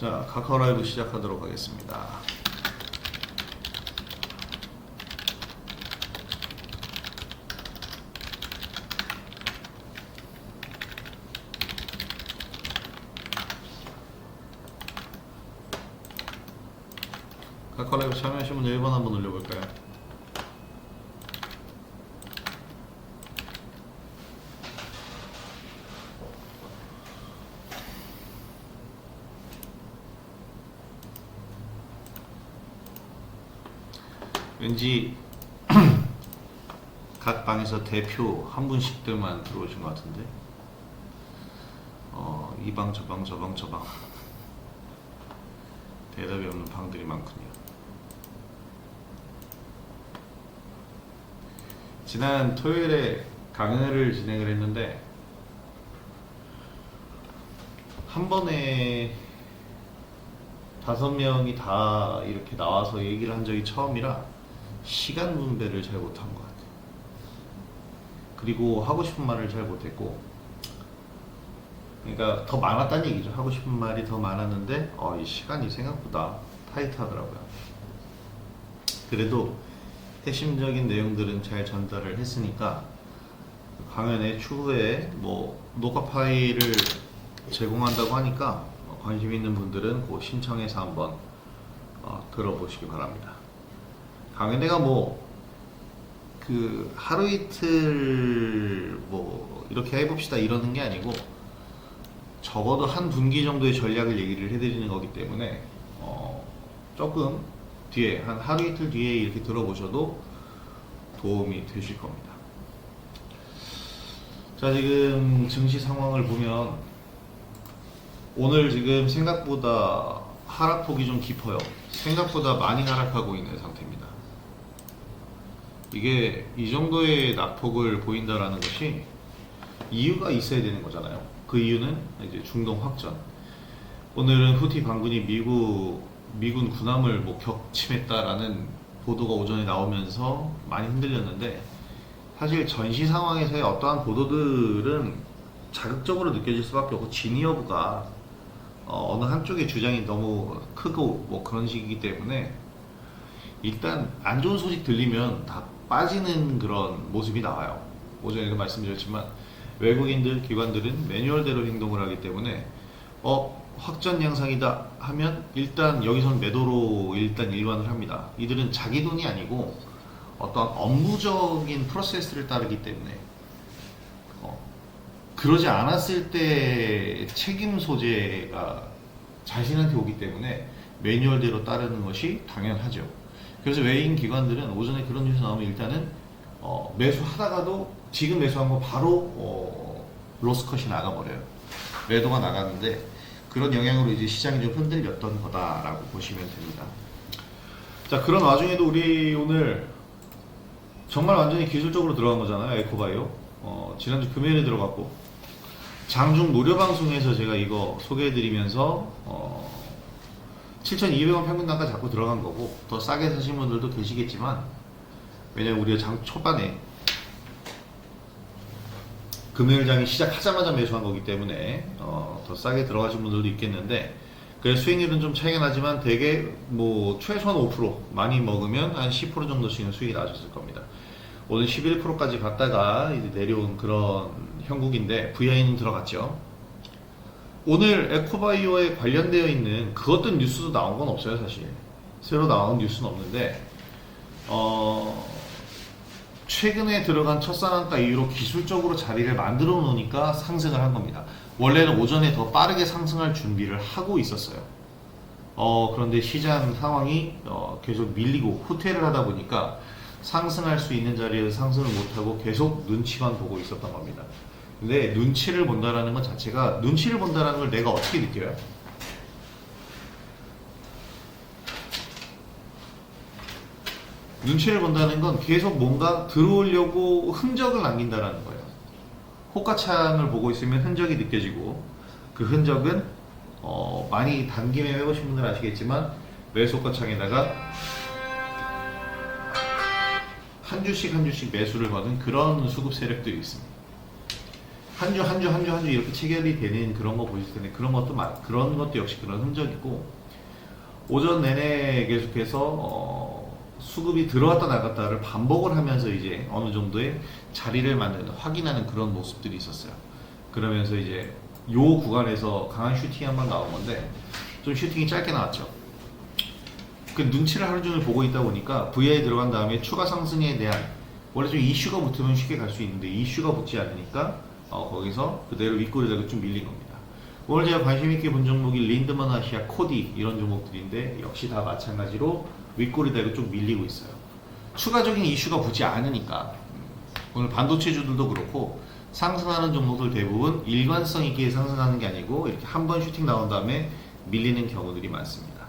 자, 카카오 라이브 시작하도록 하겠습니다. 카카오 라이브 참여하신 분들 1번 한번 올려볼까요? 왠지 각 방에서 대표 한 분씩들만 들어오신 것 같은데 이 방 저 방 저 방 저 방 대답이 없는 방들이 많군요. 지난 토요일에 강연회를 진행을 했는데 한 번에 5명이 다 이렇게 나와서 얘기를 한 적이 처음이라 시간 분배를 잘 못한 것 같아요. 그리고 하고 싶은 말을 잘 못했고, 그러니까 더 많았다는 얘기죠. 하고 싶은 말이 더 많았는데 이 시간이 생각보다 타이트하더라고요. 그래도 핵심적인 내용들은 잘 전달을 했으니까 강연의 추후에 녹화 파일을 제공한다고 하니까 관심 있는 분들은 그 신청해서 한번 들어보시기 바랍니다. 강연회가 하루 이틀 이렇게 해봅시다 이러는 게 아니고 적어도 한 분기 정도의 전략을 얘기를 해드리는 거기 때문에 조금 뒤에 한 하루 이틀 뒤에 이렇게 들어보셔도 도움이 되실 겁니다. 자, 지금 증시 상황을 보면 오늘 지금 생각보다 하락폭이 좀 깊어요. 생각보다 많이 하락하고 있는 상태입니다. 이게 이 정도의 낙폭을 보인다라는 것이 이유가 있어야 되는 거잖아요. 그 이유는 이제 중동 확전. 오늘은 후티 반군이 미군 군함을 격침했다라는 보도가 오전에 나오면서 많이 흔들렸는데, 사실 전시 상황에서의 어떠한 보도들은 자극적으로 느껴질 수밖에 없고 진위 여부가 어느 한쪽의 주장이 너무 크고 그런 식이기 때문에 일단 안 좋은 소식 들리면 다 빠지는 그런 모습이 나와요. 오전에도 말씀드렸지만 외국인들, 기관들은 매뉴얼대로 행동을 하기 때문에 확전 양상이다 하면 일단 여기서는 매도로 일단 일관을 합니다. 이들은 자기 돈이 아니고 어떤 업무적인 프로세스를 따르기 때문에 그러지 않았을 때 책임 소재가 자신한테 오기 때문에 매뉴얼대로 따르는 것이 당연하죠. 그래서 외인 기관들은 오전에 그런 뉴스 나오면 일단은 매수하다가도 지금 매수한 거 바로 로스컷이 나가버려요. 매도가 나가는데 그런 영향으로 이제 시장이 좀 흔들렸던 거다라고 보시면 됩니다. 자, 그런 와중에도 우리 오늘 정말 완전히 기술적으로 들어간 거잖아요. 에코바이오. 지난주 금요일에 들어갔고 장중 무료 방송에서 제가 이거 소개해드리면서 7,200원 평균 단가 잡고 들어간 거고, 더 싸게 사신 분들도 계시겠지만 왜냐면 우리가 장 초반에 금요일장이 시작하자마자 매수한 거기 때문에 더 싸게 들어가신 분들도 있겠는데, 그래서 수익률은 좀 차이가 나지만 대개 최소한 5%, 많이 먹으면 한 10% 정도씩은 수익이 나셨을 겁니다. 오늘 11%까지 갔다가 이제 내려온 그런 형국인데 VI는 들어갔죠. 오늘 에코바이오에 관련되어 있는 그 어떤 뉴스도 나온 건 없어요. 사실 새로 나온 뉴스는 없는데 최근에 들어간 첫상한가 이후로 기술적으로 자리를 만들어 놓으니까 상승을 한 겁니다. 원래는 오전에 더 빠르게 상승할 준비를 하고 있었어요. 그런데 시장 상황이 계속 밀리고 후퇴를 하다 보니까 상승할 수 있는 자리에서 상승을 못하고 계속 눈치만 보고 있었던 겁니다. 근데 눈치를 본다라는 것 자체가, 눈치를 본다라는 걸 내가 어떻게 느껴요? 눈치를 본다는 건 계속 뭔가 들어오려고 흔적을 남긴다라는 거예요. 호가창을 보고 있으면 흔적이 느껴지고, 그 흔적은 많이 단기매 해보신 분들 아시겠지만 매수 호가창에다가 한 주씩 한 주씩 매수를 거는 그런 수급 세력들이 있습니다. 한 주 한 주 한 주 한 주 이렇게 체결이 되는 그런 거 보실 텐데 그런 것도 역시 그런 흔적이고 오전 내내 계속해서 수급이 들어왔다 나갔다를 반복을 하면서 이제 어느 정도의 자리를 만드는 확인하는 그런 모습들이 있었어요. 그러면서 이제 요 구간에서 강한 슈팅이 한번 나온 건데 좀 슈팅이 짧게 나왔죠. 그 눈치를 하루 종일 보고 있다 보니까 VI 들어간 다음에 추가 상승에 대한 원래 좀 이슈가 붙으면 쉽게 갈 수 있는데 이슈가 붙지 않으니까 거기서 그대로 윗꼬리다가 좀 밀린 겁니다. 오늘 제가 관심 있게 본 종목이 린드먼 아시아, 코디 이런 종목들인데 역시 다 마찬가지로 윗꼬리다가 좀 밀리고 있어요. 추가적인 이슈가 붙지 않으니까 오늘 반도체주들도 그렇고 상승하는 종목들 대부분 일관성 있게 상승하는 게 아니고 이렇게 한 번 슈팅 나온 다음에 밀리는 경우들이 많습니다.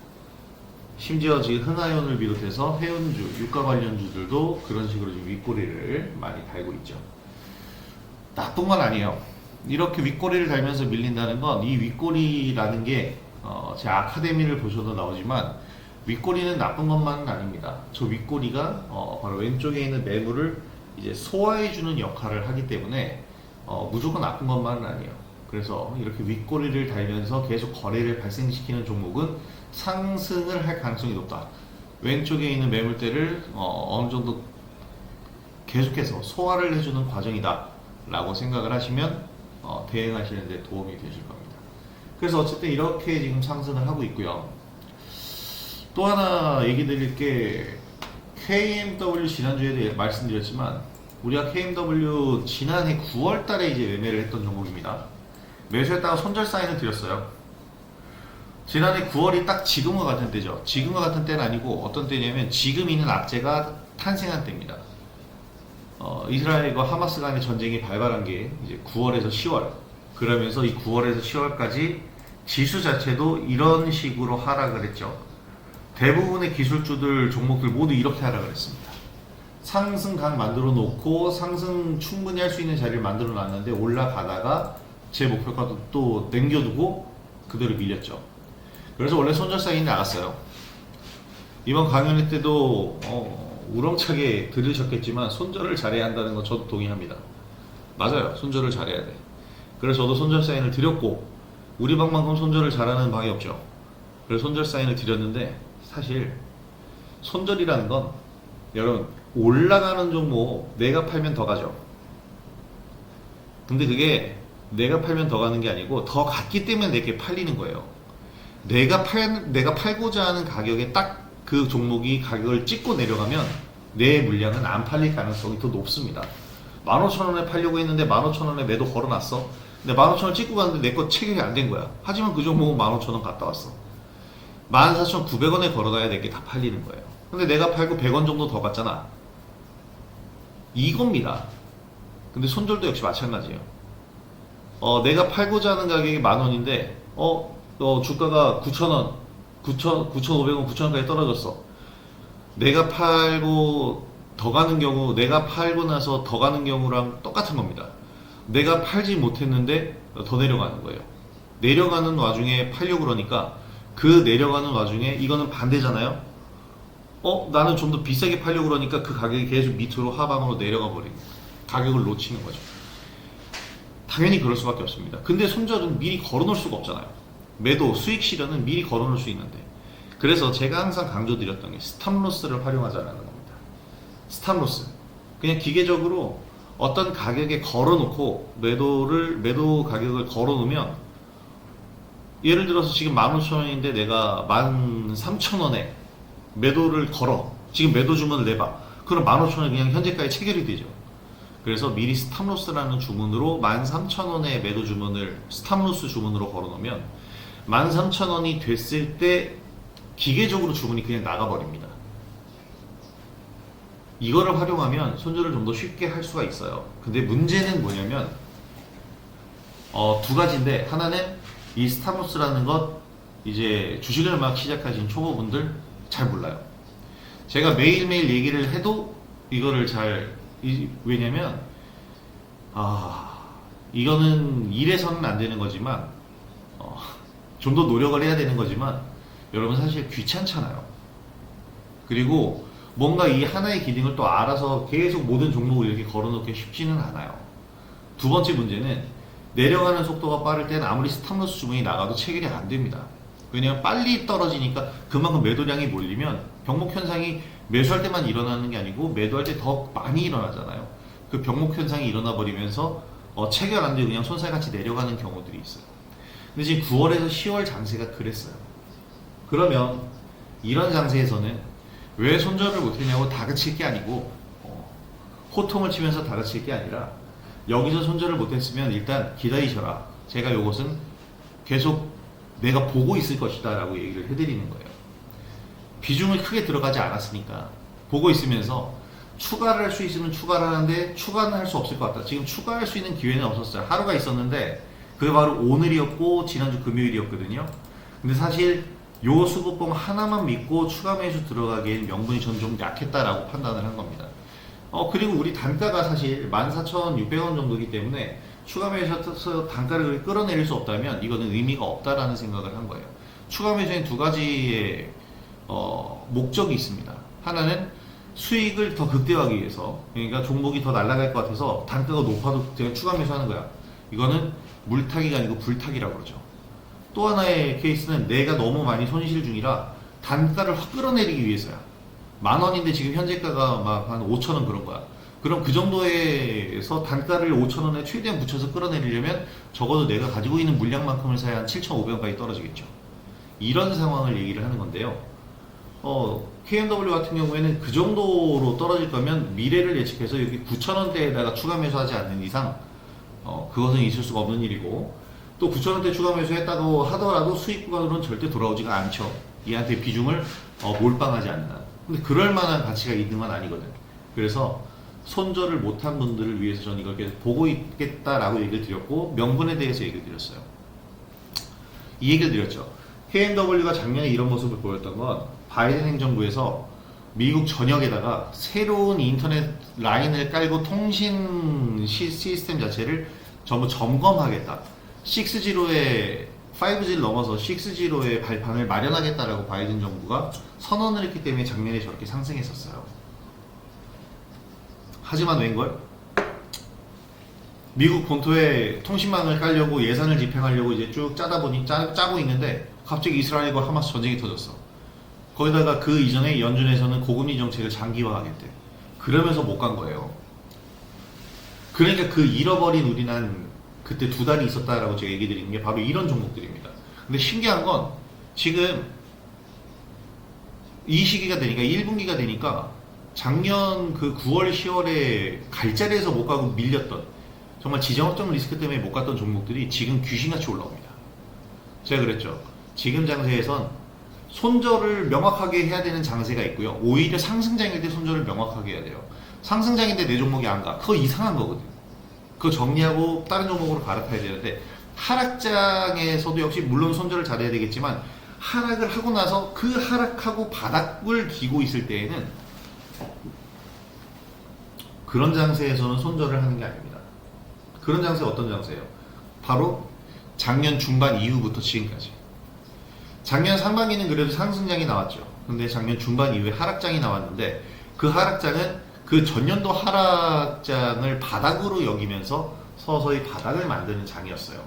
심지어 지금 흥하연을 비롯해서 해운주, 유가 관련주들도 그런 식으로 지금 윗꼬리를 많이 달고 있죠. 나쁜 건 아니에요. 이렇게 윗꼬리를 달면서 밀린다는 건 이 윗꼬리라는 게 제 아카데미를 보셔도 나오지만 윗꼬리는 나쁜 것만은 아닙니다. 저 윗꼬리가 바로 왼쪽에 있는 매물을 이제 소화해주는 역할을 하기 때문에 무조건 나쁜 것만은 아니에요. 그래서 이렇게 윗꼬리를 달면서 계속 거래를 발생시키는 종목은 상승을 할 가능성이 높다. 왼쪽에 있는 매물대를 어느 정도 계속해서 소화를 해주는 과정이다 라고 생각을 하시면 대응하시는 데 도움이 되실 겁니다. 그래서 어쨌든 이렇게 지금 상승을 하고 있고요. 또 하나 얘기 드릴 게 KMW 지난주에도 말씀드렸지만 우리가 KMW 지난해 9월 달에 이제 매매를 했던 종목입니다. 매수했다가 손절 사인을 드렸어요. 지난해 9월이 딱 지금과 같은 때죠. 지금과 같은 때는 아니고 어떤 때냐면 지금 있는 악재가 탄생한 때입니다. 이스라엘과 하마스 간의 전쟁이 발발한 게 이제 9월에서 10월. 그러면서 이 9월에서 10월까지 지수 자체도 이런 식으로 하락을 했죠. 대부분의 기술주들 종목들 모두 이렇게 하락을 했습니다. 상승각 만들어 놓고 상승 충분히 할 수 있는 자리를 만들어 놨는데 올라가다가 제 목표가도 또 남겨두고 그대로 밀렸죠. 그래서 원래 손절 사인이 나갔어요. 이번 강연회 때도 우렁차게 들으셨겠지만 손절을 잘해야 한다는 건 저도 동의합니다. 맞아요. 손절을 잘해야 돼. 그래서 저도 손절 사인을 드렸고 우리 방만큼 손절을 잘하는 방이 없죠. 그래서 손절 사인을 드렸는데 사실 손절이라는 건 여러분 올라가는 종목 내가 팔면 더 가죠. 근데 그게 내가 팔면 더 가는 게 아니고 더 갔기 때문에 내게 팔리는 거예요. 내가 팔고자 하는 가격에 딱 그 종목이 가격을 찍고 내려가면 내 물량은 안 팔릴 가능성이 더 높습니다. 15,000원에 팔려고 했는데 15,000원에 매도 걸어놨어. 근데 15,000원 찍고 갔는데 내 거 체결이 안 된 거야. 하지만 그 종목은 15,000원 갔다 왔어. 14,900원에 걸어놔야 될 게 다 팔리는 거예요. 근데 내가 팔고 100원 정도 더 갔잖아. 이겁니다. 근데 손절도 역시 마찬가지예요. 내가 팔고자 하는 가격이 10,000원인데 주가가 9,000원, 9,500원, 9,000원까지 떨어졌어. 내가 팔고 더 가는 경우, 내가 팔고 나서 더 가는 경우랑 똑같은 겁니다. 내가 팔지 못했는데 더 내려가는 거예요. 내려가는 와중에 팔려고 그러니까 그 내려가는 와중에 이거는 반대잖아요. 나는 좀 더 비싸게 팔려고 그러니까 그 가격이 계속 밑으로 하방으로 내려가 버리는 거예요. 가격을 놓치는 거죠. 당연히 그럴 수밖에 없습니다. 근데 손절은 미리 걸어놓을 수가 없잖아요. 매도, 수익 실현은 미리 걸어놓을 수 있는데 그래서 제가 항상 강조드렸던 게 스탑로스를 활용하자는 겁니다. 스탑로스. 그냥 기계적으로 어떤 가격에 걸어놓고 매도 가격을 걸어놓으면 예를 들어서 지금 15,000원인데 내가 13,000원에 매도를 걸어. 지금 매도 주문을 내봐. 그럼 15,000원 그냥 현재가에 체결이 되죠. 그래서 미리 스탑로스라는 주문으로 13,000원의 매도 주문을 스탑로스 주문으로 걸어놓으면 13,000원이 됐을 때 기계적으로 주문이 그냥 나가버립니다. 이거를 활용하면 손절을 좀 더 쉽게 할 수가 있어요. 근데 문제는 뭐냐면 두 가지인데 하나는 이 스탑로스라는 것 이제 주식을 막 시작하신 초보분들 잘 몰라요. 제가 매일매일 얘기를 해도 이거를 왜냐면 이거는 이래서는 안 되는 거지만 좀 더 노력을 해야 되는 거지만 여러분 사실 귀찮잖아요. 그리고 뭔가 이 하나의 기능을 또 알아서 계속 모든 종목을 이렇게 걸어놓기 쉽지는 않아요. 두 번째 문제는 내려가는 속도가 빠를 때는 아무리 스탑로스 주문이 나가도 체결이 안 됩니다. 왜냐면 빨리 떨어지니까 그만큼 매도량이 몰리면 병목 현상이 매수할 때만 일어나는 게 아니고 매도할 때 더 많이 일어나잖아요. 그 병목 현상이 일어나 버리면서 체결 안 되고 그냥 손살같이 내려가는 경우들이 있어요. 근데 지금 9월에서 10월 장세가 그랬어요. 그러면 이런 장세에서는 왜 손절을 못했냐고 다그칠 게 아니고 호통을 치면서 다그칠 게 아니라 여기서 손절을 못했으면 일단 기다리셔라. 제가 이것은 계속 내가 보고 있을 것이다 라고 얘기를 해드리는 거예요. 비중을 크게 들어가지 않았으니까 보고 있으면서 추가를 할 수 있으면 추가를 하는데 추가는 할 수 없을 것 같다. 지금 추가할 수 있는 기회는 없었어요. 하루가 있었는데 그게 바로 오늘이었고 지난주 금요일이었거든요. 근데 사실 요 수급봉 하나만 믿고 추가 매수 들어가기엔 명분이 전 좀 약했다라고 판단을 한 겁니다. 그리고 우리 단가가 사실 14,600원 정도이기 때문에 추가 매수해서 단가를 끌어내릴 수 없다면 이거는 의미가 없다라는 생각을 한 거예요. 추가 매수엔 두 가지의 목적이 있습니다. 하나는 수익을 더 극대화하기 위해서, 그러니까 종목이 더 날아갈 것 같아서 단가가 높아도 그냥 추가 매수하는 거야. 이거는 물타기가 아니고 불타기라고 그러죠. 또 하나의 케이스는 내가 너무 많이 손실 중이라 단가를 확 끌어내리기 위해서야. 10,000원인데 지금 현재가가 막 한 5,000원 그런 거야. 그럼 그 정도에서 단가를 5,000원에 최대한 붙여서 끌어내리려면 적어도 내가 가지고 있는 물량만큼을 사야 한 7,500원까지 떨어지겠죠. 이런 상황을 얘기를 하는 건데요. KMW 같은 경우에는 그 정도로 떨어질 거면 미래를 예측해서 여기 9,000원대에다가 추가 매수하지 않는 이상 그것은 있을 수가 없는 일이고, 또 9,000원대 추가 매수했다고 하더라도 수익 구간으로는 절대 돌아오지가 않죠. 얘한테 비중을 몰빵하지 않는 한. 근데 그럴 만한 가치가 있는 건 아니거든. 그래서 손절을 못한 분들을 위해서 저는 이걸 계속 보고 있겠다라고 얘기를 드렸고, 명분에 대해서 얘기를 드렸어요. 이 얘기를 드렸죠. KMW가 작년에 이런 모습을 보였던 건 바이든 행정부에서 미국 전역에다가 새로운 인터넷 라인을 깔고 통신 시스템 자체를 전부 점검하겠다. 6G로의 5G를 넘어서 6G로의 발판을 마련하겠다라고 바이든 정부가 선언을 했기 때문에 작년에 저렇게 상승했었어요. 하지만 웬걸? 미국 본토에 통신망을 깔려고 예산을 집행하려고 이제 쭉 짜고 있는데 갑자기 이스라엘과 하마스 전쟁이 터졌어. 거기다가 그 이전에 연준에서는 고금리 정책을 장기화하겠대. 그러면서 못 간 거예요. 그러니까 그 잃어버린 우리는 그때 2달이 있었다라고 제가 얘기 드리는 게 바로 이런 종목들입니다. 근데 신기한 건 지금 이 시기가 되니까 1분기가 되니까 작년 그 9월 10월에 갈 자리에서 못 가고 밀렸던, 정말 지정학적 리스크 때문에 못 갔던 종목들이 지금 귀신같이 올라옵니다. 제가 그랬죠. 지금 장세에선 손절을 명확하게 해야 되는 장세가 있고요. 오히려 상승장일 때 손절을 명확하게 해야 돼요. 상승장인데 내 종목이 안 가. 그거 이상한 거거든. 그거 정리하고 다른 종목으로 갈아타야 되는데, 하락장에서도 역시 물론 손절을 잘해야 되겠지만 하락을 하고 나서 그 하락하고 바닥을 기고 있을 때에는 그런 장세에서는 손절을 하는 게 아닙니다. 그런 장세 어떤 장세예요? 바로 작년 중반 이후부터 지금까지. 작년 상반기는 그래도 상승장이 나왔죠. 근데 작년 중반 이후에 하락장이 나왔는데 그 하락장은 그 전년도 하락장을 바닥으로 여기면서 서서히 바닥을 만드는 장이었어요.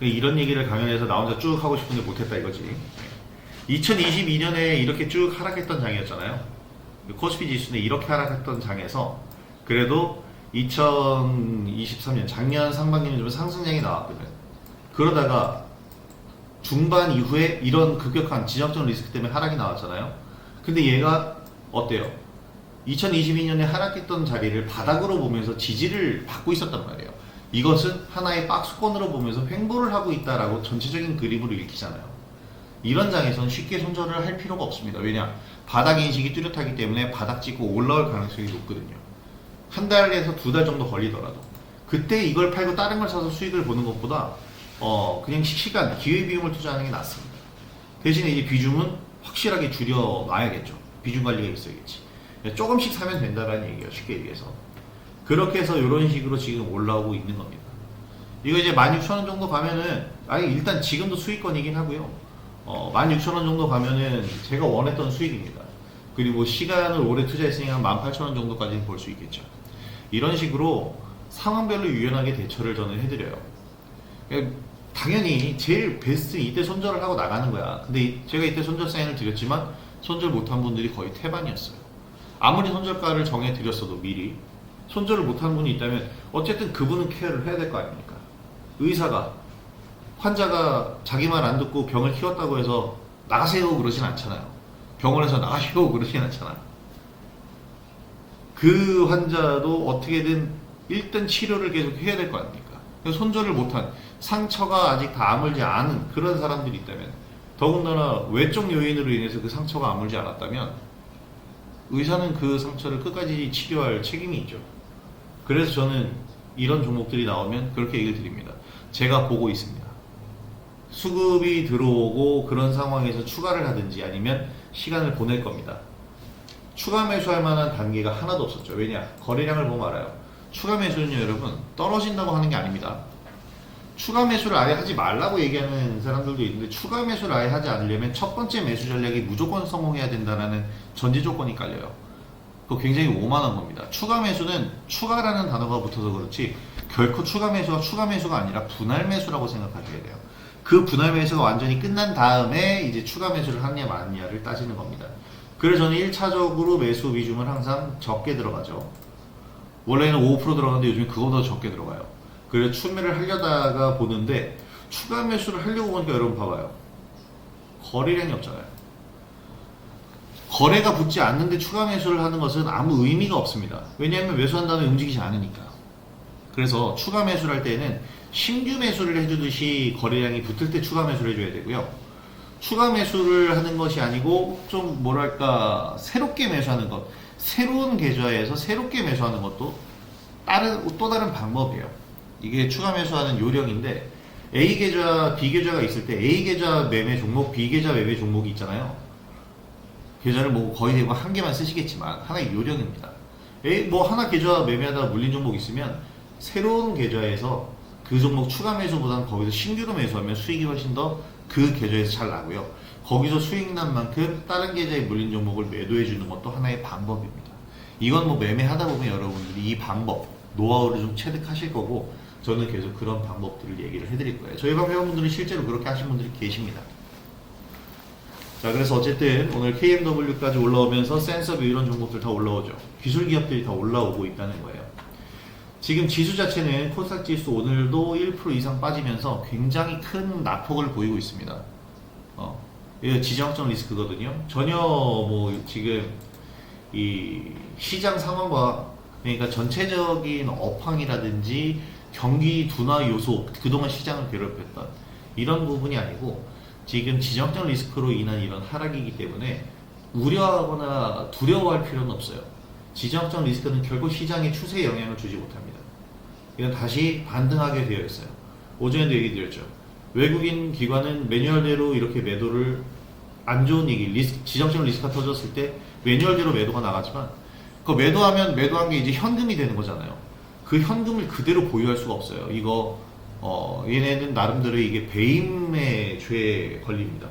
이런 얘기를 강연에서 나 혼자 쭉 하고 싶은데 못했다 이거지. 2022년에 이렇게 쭉 하락했던 장이었잖아요. 코스피 지수는 이렇게 하락했던 장에서 그래도 2023년 작년 상반기는 좀 상승장이 나왔거든. 그러다가 중반 이후에 이런 급격한 지정적 리스크 때문에 하락이 나왔잖아요. 근데 얘가 어때요? 2022년에 하락했던 자리를 바닥으로 보면서 지지를 받고 있었단 말이에요. 이것은 하나의 박스권으로 보면서 횡보를 하고 있다라고 전체적인 그림으로 읽히잖아요. 이런 장에서는 쉽게 손절을 할 필요가 없습니다. 왜냐? 바닥 인식이 뚜렷하기 때문에 바닥 찍고 올라올 가능성이 높거든요. 한 달에서 2달 정도 걸리더라도 그때 이걸 팔고 다른 걸 사서 수익을 보는 것보다 그냥 시간, 기회비용을 투자하는 게 낫습니다. 대신에 이제 비중은 확실하게 줄여놔야겠죠. 비중 관리가 있어야겠지. 조금씩 사면 된다라는 얘기예요. 쉽게 얘기해서. 그렇게 해서 이런 식으로 지금 올라오고 있는 겁니다. 이거 이제 16,000원 정도 가면은, 일단 지금도 수익권이긴 하고요. 16,000원 정도 가면은 제가 원했던 수익입니다. 그리고 시간을 오래 투자했으니까 18,000원 정도까지는 볼 수 있겠죠. 이런 식으로 상황별로 유연하게 대처를 저는 해드려요. 당연히 제일 베스트 이때 손절을 하고 나가는 거야. 근데 제가 이때 손절 사인을 드렸지만 손절 못한 분들이 거의 태반이었어요. 아무리 손절가를 정해드렸어도 미리 손절을 못한 분이 있다면 어쨌든 그분은 케어를 해야 될 거 아닙니까? 의사가 환자가 자기 말 안 듣고 병을 키웠다고 해서 나가세요 그러진 않잖아요. 병원에서 나가시오 그러진 않잖아요. 그 환자도 어떻게든 일단 치료를 계속 해야 될 거 아닙니까? 손절을 못한 상처가 아직 다 아물지 않은 그런 사람들이 있다면, 더군다나 외적 요인으로 인해서 그 상처가 아물지 않았다면 의사는 그 상처를 끝까지 치료할 책임이 있죠. 그래서 저는 이런 종목들이 나오면 그렇게 얘기를 드립니다. 제가 보고 있습니다. 수급이 들어오고 그런 상황에서 추가를 하든지 아니면 시간을 보낼 겁니다. 추가 매수할 만한 단계가 하나도 없었죠. 왜냐? 거래량을 보면 알아요. 추가 매수는요, 여러분, 떨어진다고 하는 게 아닙니다. 추가 매수를 아예 하지 말라고 얘기하는 사람들도 있는데, 추가 매수를 아예 하지 않으려면 첫 번째 매수 전략이 무조건 성공해야 된다는 전제 조건이 깔려요. 그거 굉장히 오만한 겁니다. 추가 매수는 추가라는 단어가 붙어서 그렇지 결코 추가 매수가 아니라 분할 매수라고 생각하셔야 돼요. 그 분할 매수가 완전히 끝난 다음에 이제 추가 매수를 하느냐 마느냐를 따지는 겁니다. 그래서 저는 1차적으로 매수 비중을 항상 적게 들어가죠. 원래는 5% 들어가는데 요즘 그거보다 적게 들어가요. 그래서 추매를 하려다가 보는데, 추가 매수를 하려고 보니까 여러분 봐봐요. 거래량이 없잖아요. 거래가 붙지 않는데 추가 매수를 하는 것은 아무 의미가 없습니다. 왜냐하면 매수한 다음에 움직이지 않으니까. 그래서 추가 매수를 할 때는 신규 매수를 해주듯이 거래량이 붙을 때 추가 매수를 해줘야 되고요. 추가 매수를 하는 것이 아니고 좀 뭐랄까 새롭게 매수하는 것, 새로운 계좌에서 새롭게 매수하는 것도 또 다른 방법이에요. 이게 추가 매수하는 요령인데, A 계좌, B 계좌가 있을 때 A 계좌 매매 종목, B 계좌 매매 종목이 있잖아요. 계좌를 뭐 거의 대부분 한 개만 쓰시겠지만 하나의 요령입니다. 하나 계좌 매매하다가 물린 종목 있으면 새로운 계좌에서 그 종목 추가 매수보다는 거기서 신규로 매수하면 수익이 훨씬 더 그 계좌에서 잘 나고요. 거기서 수익 난 만큼 다른 계좌에 물린 종목을 매도해 주는 것도 하나의 방법입니다. 이건 뭐 매매하다 보면 여러분들이 이 방법, 노하우를 좀 체득하실 거고, 저는 계속 그런 방법들을 얘기를 해드릴 거예요. 저희 방 회원분들은 실제로 그렇게 하신 분들이 계십니다. 자, 그래서 어쨌든 오늘 KMW까지 올라오면서 센서뷰 이런 종목들 다 올라오죠. 기술 기업들이 다 올라오고 있다는 거예요. 지금 지수 자체는 코스닥 지수 오늘도 1% 이상 빠지면서 굉장히 큰 낙폭을 보이고 있습니다. 이거 지정학적 리스크거든요. 전혀 뭐 지금 이 시장 상황과, 그러니까 전체적인 업황이라든지 경기 둔화 요소, 그동안 시장을 괴롭혔던 이런 부분이 아니고, 지금 지정학적 리스크로 인한 이런 하락이기 때문에 우려하거나 두려워할 필요는 없어요. 지정학적 리스크는 결국 시장의 추세에 영향을 주지 못합니다. 이건 다시 반등하게 되어 있어요. 오전에도 얘기 드렸죠. 외국인 기관은 매뉴얼대로 이렇게 매도를, 안 좋은 얘기, 지정학적 리스크가 터졌을 때 매뉴얼대로 매도가 나가지만, 그 매도하면 매도한 게 이제 현금이 되는 거잖아요. 그 현금을 그대로 보유할 수가 없어요. 이거 얘네는 나름대로 이게 배임의 죄에 걸립니다.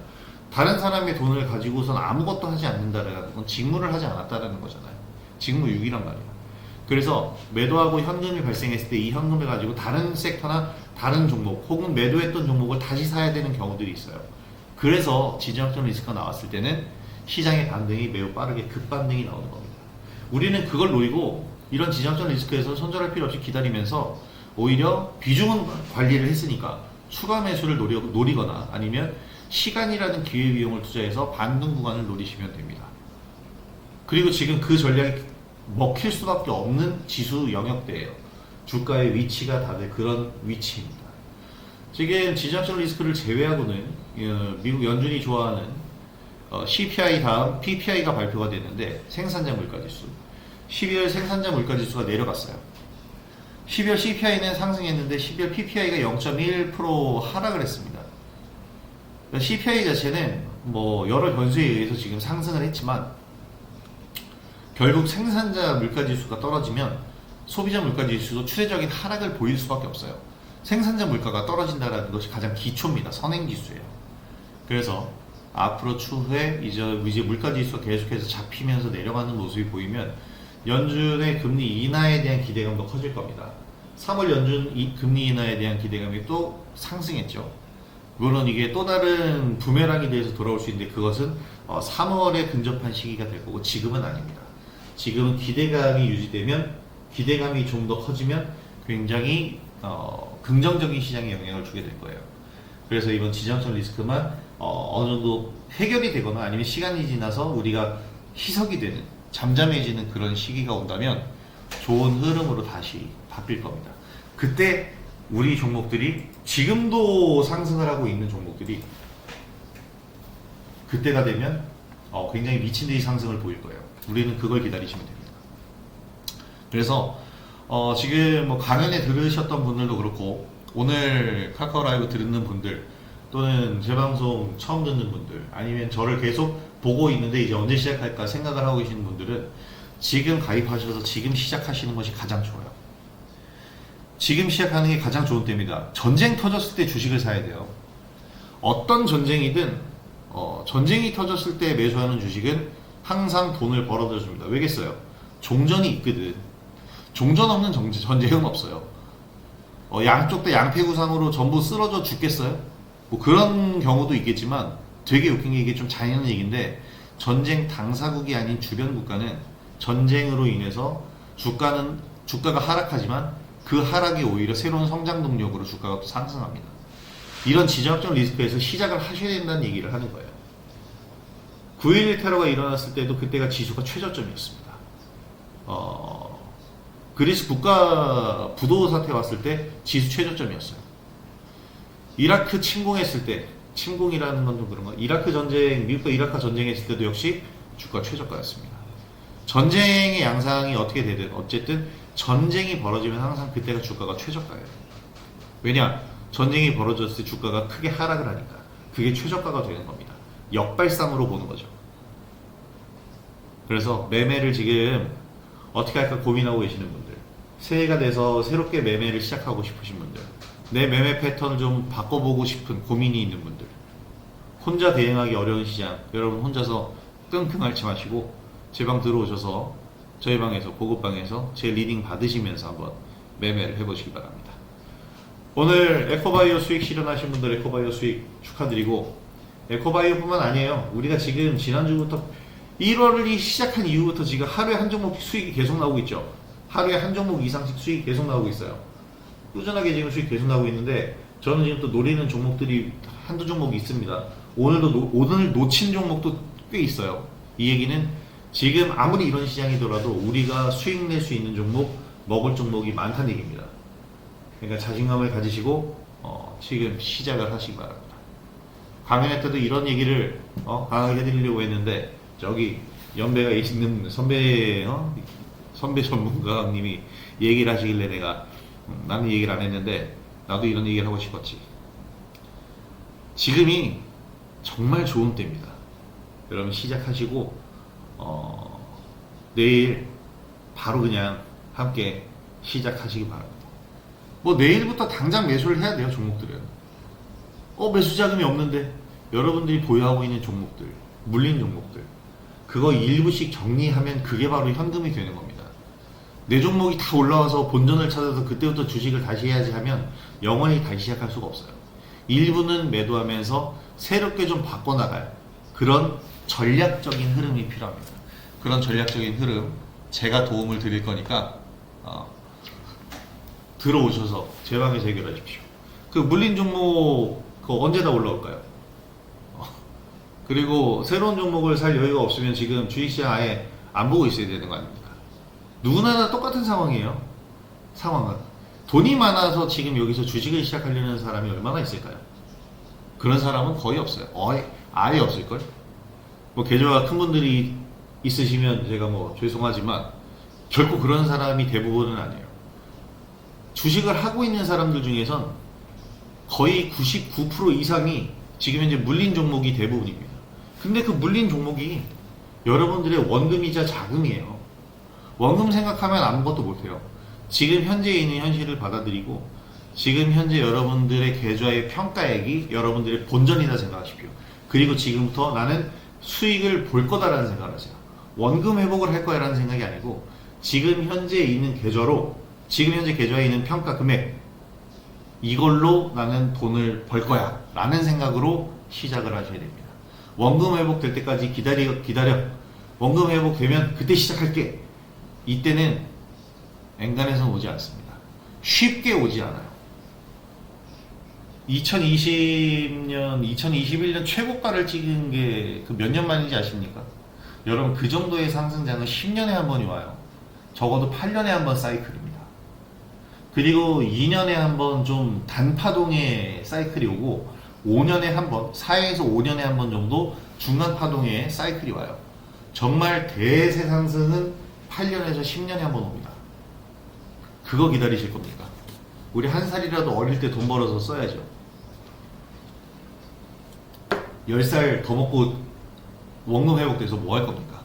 다른 사람의 돈을 가지고선 아무것도 하지 않는다라는 건 직무를 하지 않았다라는 거잖아요. 직무유기란 말이에요. 그래서 매도하고 현금이 발생했을 때 이 현금을 가지고 다른 섹터나 다른 종목 혹은 매도했던 종목을 다시 사야 되는 경우들이 있어요. 그래서 지정학적 리스크가 나왔을 때는 시장의 반등이 매우 빠르게 급반등이 나오는 겁니다. 우리는 그걸 노리고 이런 지정학적 리스크에서 손절할 필요 없이 기다리면서 오히려 비중은 관리를 했으니까 추가 매수를 노리거나 아니면 시간이라는 기회비용을 투자해서 반등 구간을 노리시면 됩니다. 그리고 지금 그 전략이 먹힐 수밖에 없는 지수 영역대예요. 주가의 위치가 다들 그런 위치입니다. 지금 지정학적 리스크를 제외하고는 미국 연준이 좋아하는 CPI 다음 PPI가 발표가 됐는데, 생산자 물가지수 12월 생산자 물가지수가 내려갔어요. 12월 CPI는 상승했는데 12월 PPI가 0.1% 하락을 했습니다. CPI 자체는 뭐 여러 변수에 의해서 지금 상승을 했지만 결국 생산자 물가지수가 떨어지면 소비자 물가지수도 추세적인 하락을 보일 수밖에 없어요. 생산자 물가가 떨어진다는 것이 가장 기초입니다. 선행지수예요. 그래서 앞으로 추후에 이제 물가지수가 계속해서 잡히면서 내려가는 모습이 보이면 연준의 금리 인하에 대한 기대감도 커질 겁니다. 3월 연준 금리 인하에 대한 기대감이 또 상승했죠. 물론 이게 또 다른 부메랑이 돼서 돌아올 수 있는데 그것은 3월에 근접한 시기가 될 거고 지금은 아닙니다. 지금은 기대감이 유지되면 기대감이 좀 더 커지면 굉장히 긍정적인 시장에 영향을 주게 될 거예요. 그래서 이번 지정성 리스크만 어느 정도 해결이 되거나 아니면 시간이 지나서 우리가 희석이 되는 잠잠해지는 그런 시기가 온다면 좋은 흐름으로 다시 바뀔 겁니다. 그때 우리 종목들이 지금도 상승을 하고 있는 종목들이 그때가 되면 굉장히 미친 듯이 상승을 보일 거예요. 우리는 그걸 기다리시면 됩니다. 그래서 지금 뭐 강연에 들으셨던 분들도 그렇고 오늘 카카오 라이브 듣는 분들 또는 제 방송 처음 듣는 분들 아니면 저를 계속 보고 있는데 이제 언제 시작할까 생각을 하고 계시는 분들은 지금 가입하셔서 지금 시작하시는 것이 가장 좋아요. 지금 시작하는 게 가장 좋은 때입니다. 전쟁 터졌을 때 주식을 사야 돼요. 어떤 전쟁이든 전쟁이 터졌을 때 매수하는 주식은 항상 돈을 벌어다 줍니다. 왜겠어요? 종전이 있거든. 종전 없는 전쟁은 없어요. 양쪽 다 양패구상으로 전부 쓰러져 죽겠어요? 뭐 그런 경우도 있겠지만 되게 웃긴 게 이게 좀 잔인한 얘기인데 전쟁 당사국이 아닌 주변 국가는 전쟁으로 인해서 주가가 하락하지만 그 하락이 오히려 새로운 성장 동력으로 주가가 또 상승합니다. 이런 지정학적 리스크에서 시작을 하셔야 된다는 얘기를 하는 거예요. 9.11 테러가 일어났을 때도 그때가 지수가 최저점이었습니다. 그리스 국가 부도 사태 왔을 때 지수 최저점이었어요. 이라크 침공했을 때, 침공이라는 건 좀 그런가? 이라크 전쟁, 미국과 이라크 전쟁했을 때도 역시 주가 최저가였습니다. 전쟁의 양상이 어떻게 되든 어쨌든 전쟁이 벌어지면 항상 그때가 주가가 최저가예요. 왜냐? 전쟁이 벌어졌을 때 주가가 크게 하락을 하니까 그게 최저가가 되는 겁니다. 역발상으로 보는 거죠. 그래서 매매를 지금 어떻게 할까 고민하고 계시는 분들, 새해가 돼서 새롭게 매매를 시작하고 싶으신 분들, 내 매매 패턴을 좀 바꿔보고 싶은 고민이 있는 분들, 혼자 대응하기 어려운 시장, 여러분 혼자서 끙끙 앓지 마시고 제 방 들어오셔서 저희 방에서 고급방에서 제 리딩 받으시면서 한번 매매를 해보시기 바랍니다. 오늘 에코바이오 수익 실현하신 분들 에코바이오 수익 축하드리고, 에코바이오뿐만 아니에요. 우리가 지금 지난주부터 1월이 시작한 이후부터 지금 하루에 한 종목 수익이 계속 나오고 있죠. 하루에 한 종목 이상씩 수익이 계속 나오고 있어요. 꾸준하게 지금 수익 계속 나오고 있는데 저는 지금 또 노리는 종목들이 한두 종목이 있습니다. 오늘 놓친 종목도 꽤 있어요. 이 얘기는 지금 아무리 이런 시장이더라도 우리가 수익 낼 수 있는 종목, 먹을 종목이 많다는 얘기입니다. 그러니까 자신감을 가지시고 지금 시작을 하시기 바랍니다. 강연회 때도 이런 얘기를 강하게 해드리려고 했는데 저기 연배가 있는 선배 전문가님이 얘기를 하시길래 내가 나는 얘기를 안 했는데 나도 이런 얘기를 하고 싶었지. 지금이 정말 좋은 때입니다. 여러분 시작하시고 내일 바로 그냥 함께 시작하시기 바랍니다. 뭐 내일부터 당장 매수를 해야 돼요. 종목들은 매수 자금이 없는데 여러분들이 보유하고 있는 종목들, 물린 종목들, 그거 일부씩 정리하면 그게 바로 현금이 되는 겁니다. 내 종목이 다 올라와서 본전을 찾아서 그때부터 주식을 다시 해야지 하면 영원히 다시 시작할 수가 없어요. 일부는 매도하면서 새롭게 좀 바꿔나갈 그런 전략적인 흐름이 필요합니다. 그런 전략적인 흐름 제가 도움을 드릴 거니까 들어오셔서 제 방에서 해결하십시오. 그 물린 종목 그거 언제 다 올라올까요? 그리고 새로운 종목을 살 여유가 없으면 지금 주식시장 아예 안 보고 있어야 되는 거 아닙니까? 누구나 다 똑같은 상황이에요. 상황은 돈이 많아서 지금 여기서 주식을 시작하려는 사람이 얼마나 있을까요? 그런 사람은 거의 없어요. 아예 없을걸? 뭐 계좌가 큰 분들이 있으시면 제가 뭐 죄송하지만 결코 그런 사람이 대부분은 아니에요. 주식을 하고 있는 사람들 중에선 거의 99% 이상이 지금 현재 물린 종목이 대부분입니다. 근데 그 물린 종목이 여러분들의 원금이자 자금이에요. 원금 생각하면 아무것도 못해요. 지금 현재 있는 현실을 받아들이고 지금 현재 여러분들의 계좌의 평가액이 여러분들의 본전이다 생각하십시오. 그리고 지금부터 나는 수익을 볼 거다라는 생각을 하세요. 원금 회복을 할 거야 라는 생각이 아니고 지금 현재 있는 계좌로 지금 현재 계좌에 있는 평가 금액, 이걸로 나는 돈을 벌 거야 라는 생각으로 시작을 하셔야 됩니다. 원금 회복될 때까지 기다려. 원금 회복되면 그때 시작할게. 이때는 엔간해서는 오지 않습니다. 쉽게 오지 않아요. 2020년, 2021년 최고가를 찍은 게 그 몇 년 만인지 아십니까? 여러분, 그 정도의 상승장은 10년에 한 번이 와요. 적어도 8년에 한 번 사이클입니다. 그리고 2년에 한 번 좀 단파동의 사이클이 오고 5년에 한 번, 4에서 5년에 한 번 정도 중간 파동의 사이클이 와요. 정말 대세 상승은 8년에서 10년에 한 번 옵니다. 그거 기다리실 겁니까? 우리 한 살이라도 어릴 때 돈 벌어서 써야죠. 10살 더 먹고 원금 회복돼서 뭐 할 겁니까?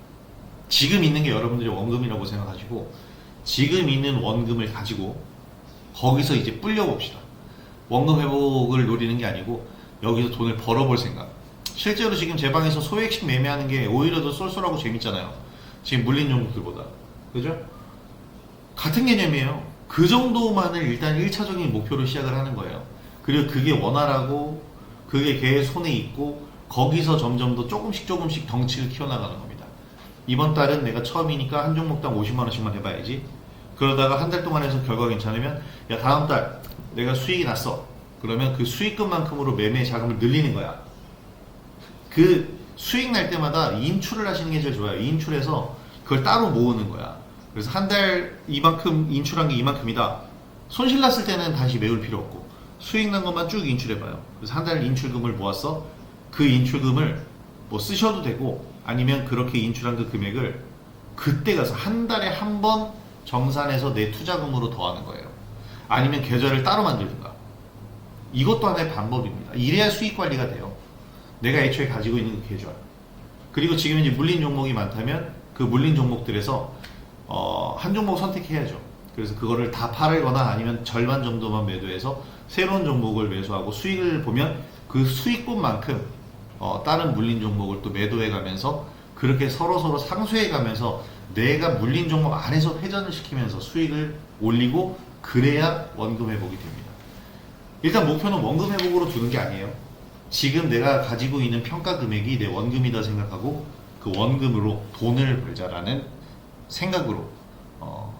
지금 있는 게 여러분들이 원금이라고 생각하시고 지금 있는 원금을 가지고 거기서 이제 불려봅시다. 원금 회복을 노리는 게 아니고 여기서 돈을 벌어볼 생각. 실제로 지금 제 방에서 소액식 매매하는 게 오히려 더 쏠쏠하고 재밌잖아요. 지금 물린 종목들보다. 그죠? 같은 개념이에요. 그 정도만을 일단 1차적인 목표로 시작을 하는 거예요. 그리고 그게 원활하고 그게 걔의 손에 있고 거기서 점점 더 조금씩 덩치를 키워나가는 겁니다. 이번 달은 내가 처음이니까 한 종목당 50만원씩만 해봐야지. 그러다가 한 달 동안 해서 결과가 괜찮으면 야, 다음 달 내가 수익이 났어. 그러면 그 수익금만큼으로 매매 자금을 늘리는 거야. 그 수익 날 때마다 인출을 하시는 게 제일 좋아요. 인출해서 그걸 따로 모으는 거야. 그래서 한 달 이만큼 인출한 게 이만큼이다. 손실 났을 때는 다시 메울 필요 없고 수익 난 것만 쭉 인출해봐요. 그래서 한 달 인출금을 모았어. 그 인출금을 뭐 쓰셔도 되고 아니면 그렇게 인출한 그 금액을 그때 가서 한 달에 한 번 정산해서 내 투자금으로 더하는 거예요. 아니면 계좌를 따로 만들든가. 이것도 하나의 방법입니다. 이래야 수익 관리가 돼요. 내가 애초에 가지고 있는 그 계좌. 그리고 지금 이제 물린 종목이 많다면 그 물린 종목들에서 한 종목 선택해야죠. 그래서 그거를 다 팔거나 아니면 절반 정도만 매도해서 새로운 종목을 매수하고 수익을 보면 그 수익분만큼 다른 물린 종목을 또 매도해 가면서 그렇게 서로 상쇄해 가면서 내가 물린 종목 안에서 회전을 시키면서 수익을 올리고 그래야 원금 회복이 됩니다. 일단 목표는 원금 회복으로 두는 게 아니에요. 지금 내가 가지고 있는 평가 금액이 내 원금이다 생각하고 그 원금으로 돈을 벌자라는 생각으로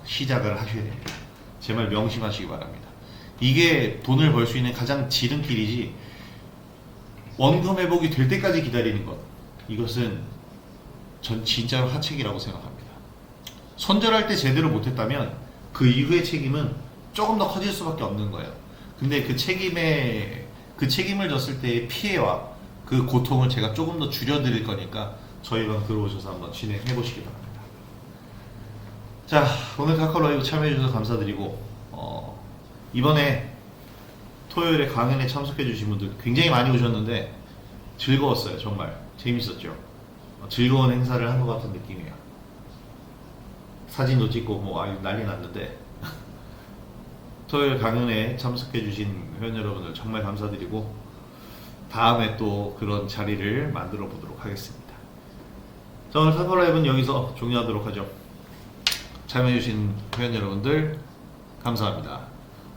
시작을 하셔야 됩니다. 제 말 명심하시기 바랍니다. 이게 돈을 벌 수 있는 가장 지름길이지 원금 회복이 될 때까지 기다리는 것, 이것은 전 진짜로 하책이라고 생각합니다. 손절할 때 제대로 못했다면 그 이후의 책임은 조금 더 커질 수밖에 없는 거예요. 근데 그 책임을 졌을 때의 피해와 그 고통을 제가 조금 더 줄여드릴 거니까 저희 방 들어오셔서 한번 진행해 보시기 바랍니다. 자, 오늘 카카오 라이브 참여해 주셔서 감사드리고 이번에 토요일에 강연에 참석해 주신 분들 굉장히 많이 오셨는데 즐거웠어요. 정말 재밌었죠. 즐거운 행사를 한 것 같은 느낌이에요. 사진도 찍고 뭐 난리 났는데 토요일 강연에 참석해 주신 회원 여러분들 정말 감사드리고 다음에 또 그런 자리를 만들어 보도록 하겠습니다. 자, 오늘 카카오 라이브는 여기서 종료하도록 하죠. 참여해 주신 회원 여러분들 감사합니다.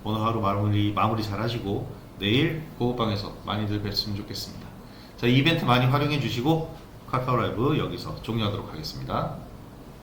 오늘 하루 마무리 잘 하시고 내일 고급방에서 많이들 뵀으면 좋겠습니다. 자, 이벤트 많이 활용해 주시고 카카오 라이브 여기서 종료하도록 하겠습니다.